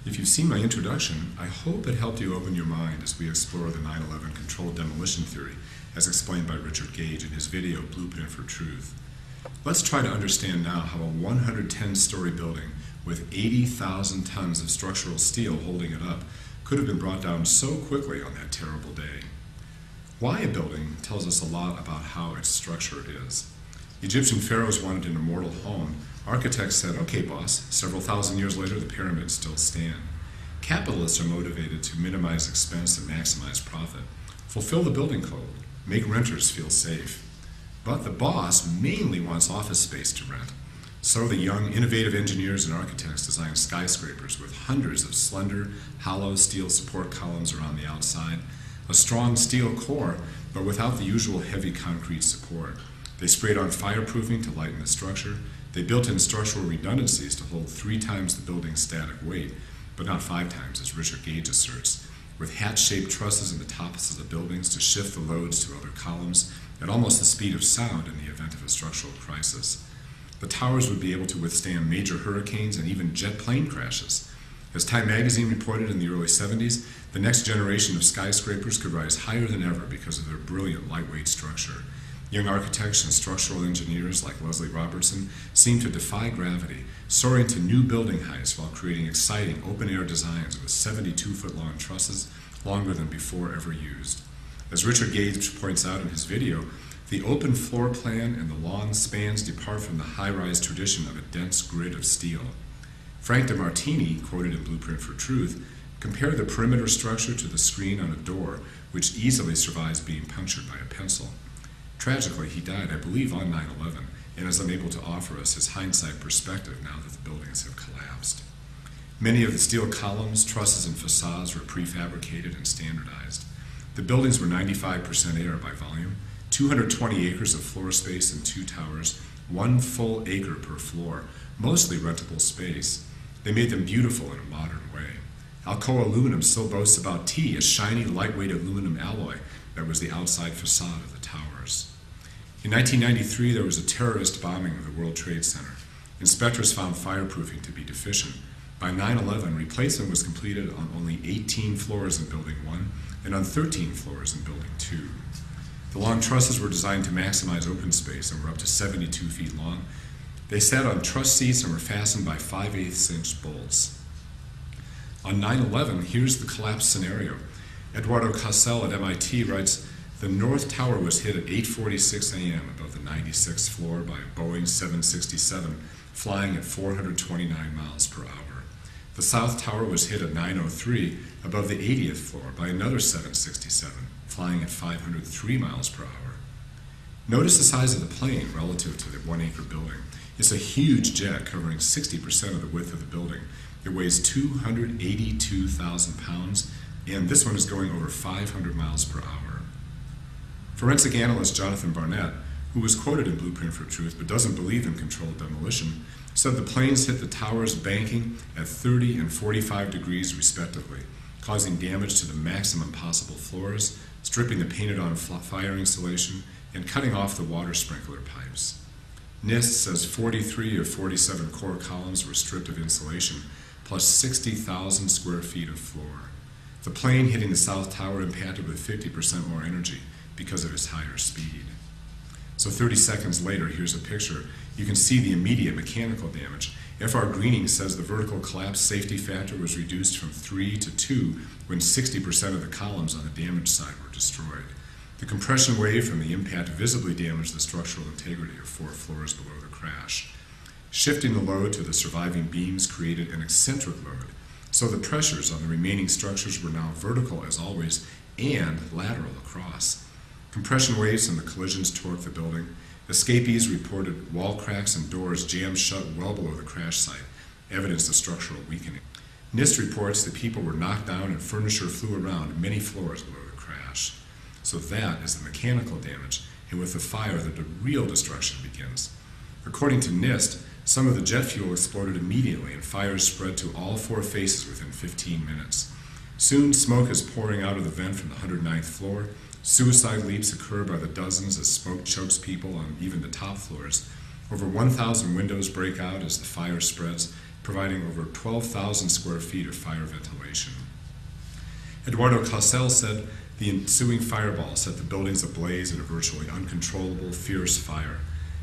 If you've seen my introduction, I hope it helped you open your mind as we explore the 9/11 controlled demolition theory as explained by Richard Gage in his video Blueprint for Truth. Let's try to understand now how a 110-story building with 80,000 tons of structural steel holding it up could have been brought down so quickly on that terrible day. Why a building tells us a lot about how its structure is. Egyptian pharaohs wanted an immortal home. Architects said, okay boss, several thousand years later the pyramids still stand. Capitalists are motivated to minimize expense and maximize profit. Fulfill the building code, make renters feel safe. But the boss mainly wants office space to rent. So the young, innovative engineers and architects design skyscrapers with hundreds of slender, hollow steel support columns around the outside, a strong steel core, but without the usual heavy concrete support. They sprayed on fireproofing to lighten the structure. They built in structural redundancies to hold 3 times the building's static weight, but not 5 times, as Richard Gage asserts, with hat-shaped trusses in the tops of the buildings to shift the loads to other columns at almost the speed of sound in the event of a structural crisis. The towers would be able to withstand major hurricanes and even jet plane crashes. As Time magazine reported in the early 70s, the next generation of skyscrapers could rise higher than ever because of their brilliant lightweight structure. Young architects and structural engineers like Leslie Robertson seemed to defy gravity, soaring to new building heights while creating exciting open-air designs with 72-foot-long trusses, longer than before ever used. As Richard Gage points out in his video, the open floor plan and the long spans depart from the high-rise tradition of a dense grid of steel. Frank DeMartini, quoted in Blueprint for Truth, compared the perimeter structure to the screen on a door, which easily survives being punctured by a pencil. Tragically, he died, I believe, on 9/11, and is unable to offer us his hindsight perspective now that the buildings have collapsed. Many of the steel columns, trusses, and facades were prefabricated and standardized. The buildings were 95% air by volume, 220 acres of floor space in 2 towers, 1 full acre per floor, mostly rentable space. They made them beautiful in a modern way. Alcoa Aluminum still boasts about T, a shiny, lightweight aluminum alloy that was the outside facade of the towers. In 1993, there was a terrorist bombing of the World Trade Center. Inspectors found fireproofing to be deficient. By 9/11, replacement was completed on only 18 floors in Building 1 and on 13 floors in Building 2. The long trusses were designed to maximize open space and were up to 72 feet long. They sat on truss seats and were fastened by 5/8-inch bolts. On 9/11, here's the collapse scenario. Eduardo Casel at MIT writes, the North Tower was hit at 8:46 a.m. above the 96th floor by a Boeing 767 flying at 429 miles per hour. The South Tower was hit at 9:03 above the 80th floor by another 767 flying at 503 miles per hour. Notice the size of the plane relative to the 1-acre building. It's a huge jet covering 60% of the width of the building. It weighs 282,000 pounds, and this one is going over 500 miles per hour. Forensic analyst Jonathan Barnett, who was quoted in Blueprint for Truth but doesn't believe in controlled demolition, said the planes hit the towers banking at 30 and 45 degrees respectively, causing damage to the maximum possible floors, stripping the painted-on fire insulation, and cutting off the water sprinkler pipes. NIST says 43 of 47 core columns were stripped of insulation, plus 60,000 square feet of floor. The plane hitting the South Tower impacted with 50% more energy because of its higher speed. So 30 seconds later, here's a picture. You can see the immediate mechanical damage. F.R. Greening says the vertical collapse safety factor was reduced from 3 to 2 when 60% of the columns on the damaged side were destroyed. The compression wave from the impact visibly damaged the structural integrity of 4 floors below the crash. Shifting the load to the surviving beams created an eccentric load, so the pressures on the remaining structures were now vertical as always and lateral across. Compression waves from the collisions torqued the building. Escapees reported wall cracks and doors jammed shut well below the crash site, evidence of structural weakening. NIST reports that people were knocked down and furniture flew around many floors below the crash. So that is the mechanical damage, and with the fire the real destruction begins. According to NIST, some of the jet fuel exploded immediately and fires spread to all 4 faces within 15 minutes. Soon smoke is pouring out of the vent from the 109th floor. Suicide leaps occur by the dozens as smoke chokes people on even the top floors. Over 1,000 windows break out as the fire spreads. providing over 12,000 square feet of fire ventilation. Eduardo Cassell said the ensuing fireball set the buildings ablaze in a virtually uncontrollable, fierce fire.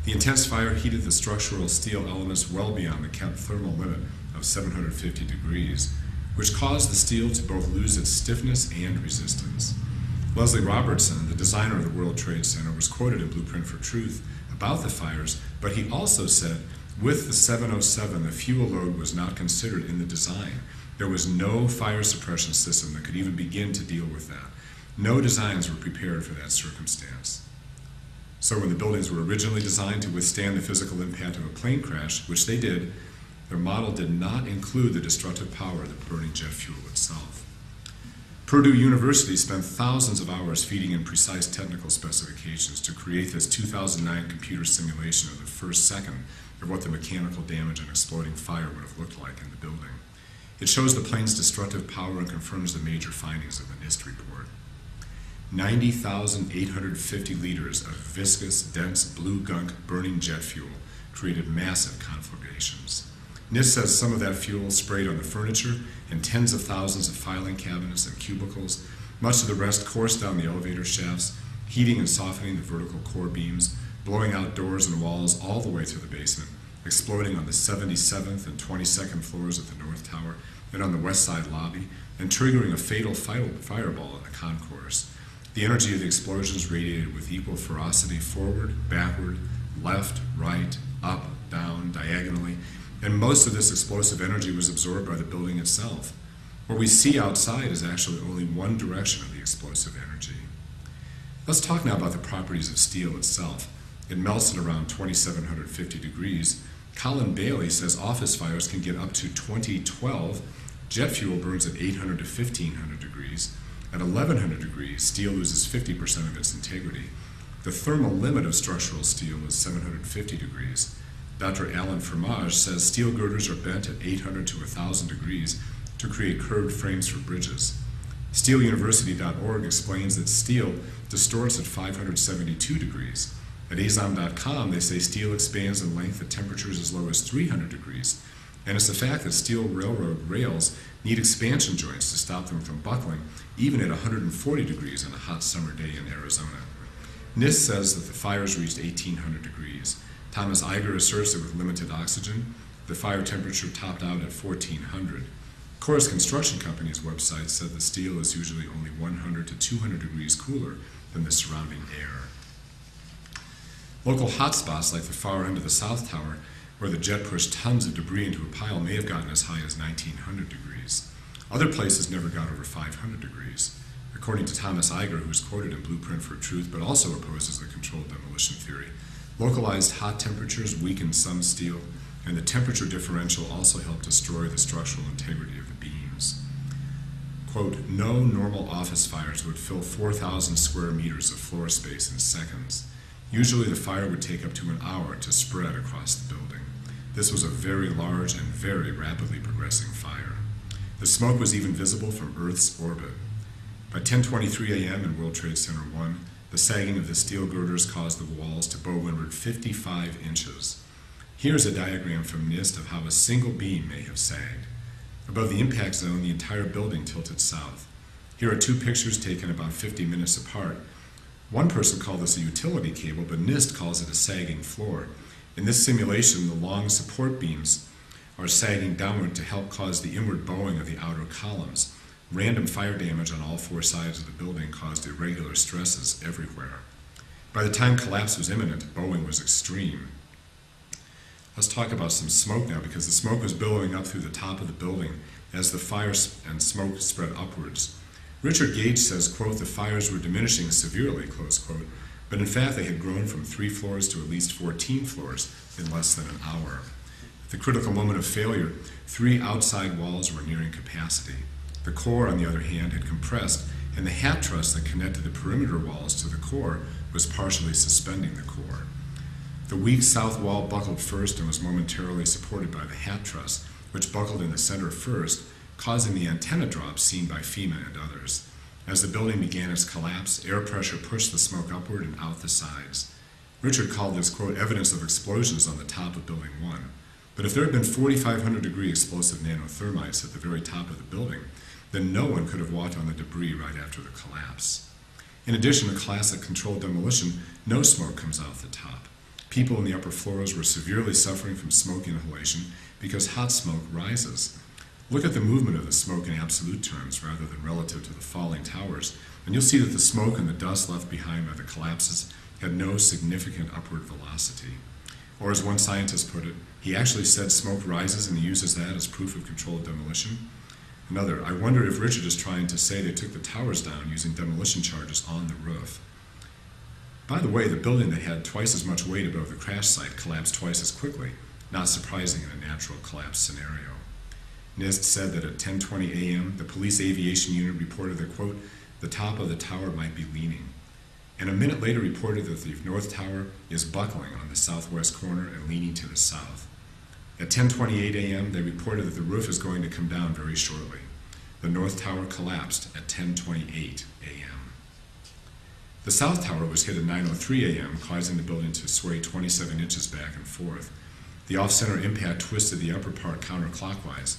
The intense fire heated the structural steel elements well beyond the kept thermal limit of 750 degrees, which caused the steel to both lose its stiffness and resistance. Leslie Robertson, the designer of the World Trade Center, was quoted in Blueprint for Truth about the fires, but he also said, with the 707, the fuel load was not considered in the design. There was no fire suppression system that could even begin to deal with that. No designs were prepared for that circumstance. So when the buildings were originally designed to withstand the physical impact of a plane crash, which they did, their model did not include the destructive power of the burning jet fuel itself. Purdue University spent thousands of hours feeding in precise technical specifications to create this 2009 computer simulation of the first second of what the mechanical damage and exploding fire would have looked like in the building. It shows the plane's destructive power and confirms the major findings of the NIST report. 90,850 liters of viscous, dense, blue gunk burning jet fuel created massive conflagrations. NIST says some of that fuel sprayed on the furniture and tens of thousands of filing cabinets and cubicles. Much of the rest coursed down the elevator shafts, heating and softening the vertical core beams, blowing out doors and walls all the way to the basement, exploding on the 77th and 22nd floors of the North Tower and on the West Side lobby, and triggering a fatal fireball in the concourse. The energy of the explosions radiated with equal ferocity forward, backward, left, right, up, down, diagonally, and most of this explosive energy was absorbed by the building itself. What we see outside is actually only one direction of the explosive energy. Let's talk now about the properties of steel itself. It melts at around 2,750 degrees. Colin Bailey says office fires can get up to 2012. Jet fuel burns at 800 to 1,500 degrees. At 1,100 degrees, steel loses 50% of its integrity. The thermal limit of structural steel is 750 degrees. Dr. Alan Fromage says steel girders are bent at 800 to 1,000 degrees to create curved frames for bridges. SteelUniversity.org explains that steel distorts at 572 degrees. At azom.com, they say steel expands in length at temperatures as low as 300 degrees. And it's the fact that steel railroad rails need expansion joints to stop them from buckling, even at 140 degrees on a hot summer day in Arizona. NIST says that the fires reached 1,800 degrees. Thomas Eiger asserts that with limited oxygen, the fire temperature topped out at 1,400. Corus Construction Company's website said the steel is usually only 100 to 200 degrees cooler than the surrounding air. Local hotspots like the far end of the South Tower, where the jet pushed tons of debris into a pile, may have gotten as high as 1,900 degrees. Other places never got over 500 degrees. According to Thomas Eiger, who is quoted in Blueprint for Truth but also opposes the controlled demolition theory, localized hot temperatures weakened some steel, and the temperature differential also helped destroy the structural integrity of the beams. Quote, no normal office fires would fill 4,000 square meters of floor space in seconds. Usually the fire would take up to an hour to spread across the building. This was a very large and very rapidly progressing fire. The smoke was even visible from Earth's orbit. By 10:23 a.m. in World Trade Center 1, the sagging of the steel girders caused the walls to bow windward 55 inches. Here's a diagram from NIST of how a single beam may have sagged. Above the impact zone, the entire building tilted south. Here are two pictures taken about 50 minutes apart. One person called this a utility cable, but NIST calls it a sagging floor. In this simulation, the long support beams are sagging downward to help cause the inward bowing of the outer columns. Random fire damage on all four sides of the building caused irregular stresses everywhere. By the time collapse was imminent, bowing was extreme. Let's talk about some smoke now, because the smoke was billowing up through the top of the building as the fire and smoke spread upwards. Richard Gage says, quote, the fires were diminishing severely, close quote, but in fact they had grown from 3 floors to at least 14 floors in less than an hour. At the critical moment of failure, 3 outside walls were nearing capacity. The core, on the other hand, had compressed, and the hat truss that connected the perimeter walls to the core was partially suspending the core. The weak south wall buckled first and was momentarily supported by the hat truss, which buckled in the center first, causing the antenna drop seen by FEMA and others. As the building began its collapse, air pressure pushed the smoke upward and out the sides. Richard called this, quote, evidence of explosions on the top of Building 1. But if there had been 4,500-degree explosive nanothermites at the very top of the building, then no one could have walked on the debris right after the collapse. In addition, a classic controlled demolition, no smoke comes off the top. People in the upper floors were severely suffering from smoke inhalation because hot smoke rises. Look at the movement of the smoke in absolute terms rather than relative to the falling towers, and you'll see that the smoke and the dust left behind by the collapses had no significant upward velocity. Or as one scientist put it, he actually said smoke rises and he uses that as proof of controlled demolition. Another, I wonder if Richard is trying to say they took the towers down using demolition charges on the roof. By the way, the building that had twice as much weight above the crash site collapsed twice as quickly, not surprising in a natural collapse scenario. NIST said that at 10:20 a.m., the police aviation unit reported that, quote, the top of the tower might be leaning, and a minute later reported that the North Tower is buckling on the southwest corner and leaning to the south. At 10:28 a.m., they reported that the roof is going to come down very shortly. The North Tower collapsed at 10:28 a.m. The South Tower was hit at 9:03 a.m., causing the building to sway 27 inches back and forth. The off-center impact twisted the upper part counterclockwise.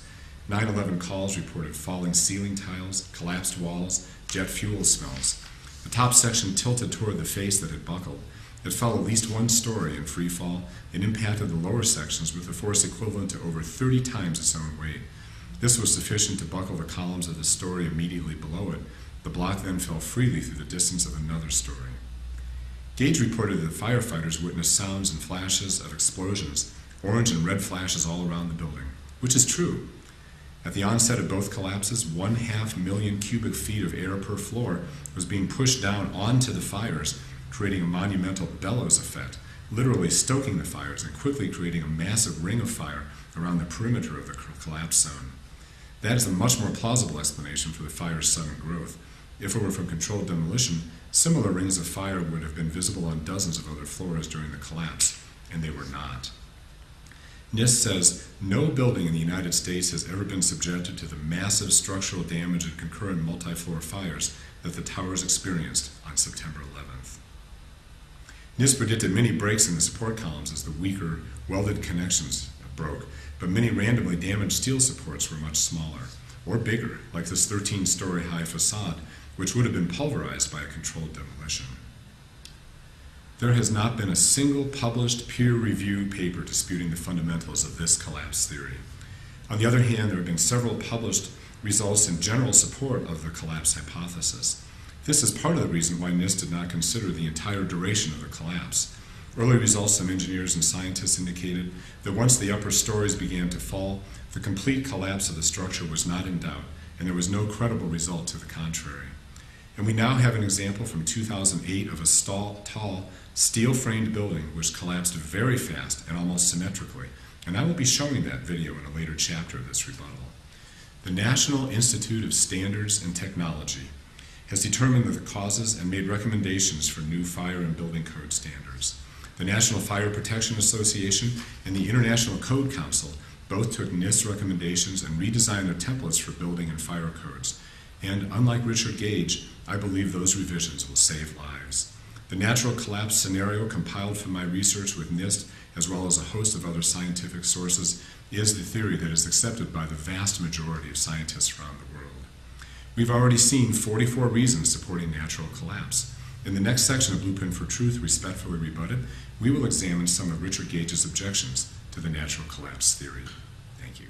9/11 calls reported falling ceiling tiles, collapsed walls, jet fuel smells. The top section tilted toward the face that had buckled. It fell at least one story in free fall and impacted the lower sections with a force equivalent to over 30 times its own weight. This was sufficient to buckle the columns of the story immediately below it. The block then fell freely through the distance of another story. Gage reported that firefighters witnessed sounds and flashes of explosions, orange and red flashes all around the building, which is true. At the onset of both collapses, 500,000 cubic feet of air per floor was being pushed down onto the fires, creating a monumental bellows effect, literally stoking the fires and quickly creating a massive ring of fire around the perimeter of the collapse zone. That is a much more plausible explanation for the fire's sudden growth. If it were from controlled demolition, similar rings of fire would have been visible on dozens of other floors during the collapse, and they were not. NIST says no building in the United States has ever been subjected to the massive structural damage and concurrent multi-floor fires that the towers experienced on September 11th. NIST predicted many breaks in the support columns as the weaker, welded connections broke, but many randomly damaged steel supports were much smaller, or bigger, like this 13-story high facade, which would have been pulverized by a controlled demolition. There has not been a single published peer-reviewed paper disputing the fundamentals of this collapse theory. On the other hand, there have been several published results in general support of the collapse hypothesis. This is part of the reason why NIST did not consider the entire duration of the collapse. Early results from engineers and scientists indicated that once the upper stories began to fall, the complete collapse of the structure was not in doubt, and there was no credible result to the contrary. And we now have an example from 2008 of a tall, steel-framed building which collapsed very fast and almost symmetrically, and I will be showing that video in a later chapter of this rebuttal. The National Institute of Standards and Technology has determined the causes and made recommendations for new fire and building code standards. The National Fire Protection Association and the International Code Council both took NIST recommendations and redesigned their templates for building and fire codes. And unlike Richard Gage, I believe those revisions will save lives. The natural collapse scenario compiled from my research with NIST, as well as a host of other scientific sources, is the theory that is accepted by the vast majority of scientists around the world. We've already seen 44 reasons supporting natural collapse. In the next section of Blueprint for Truth, Respectfully Rebutted, we will examine some of Richard Gage's objections to the natural collapse theory. Thank you.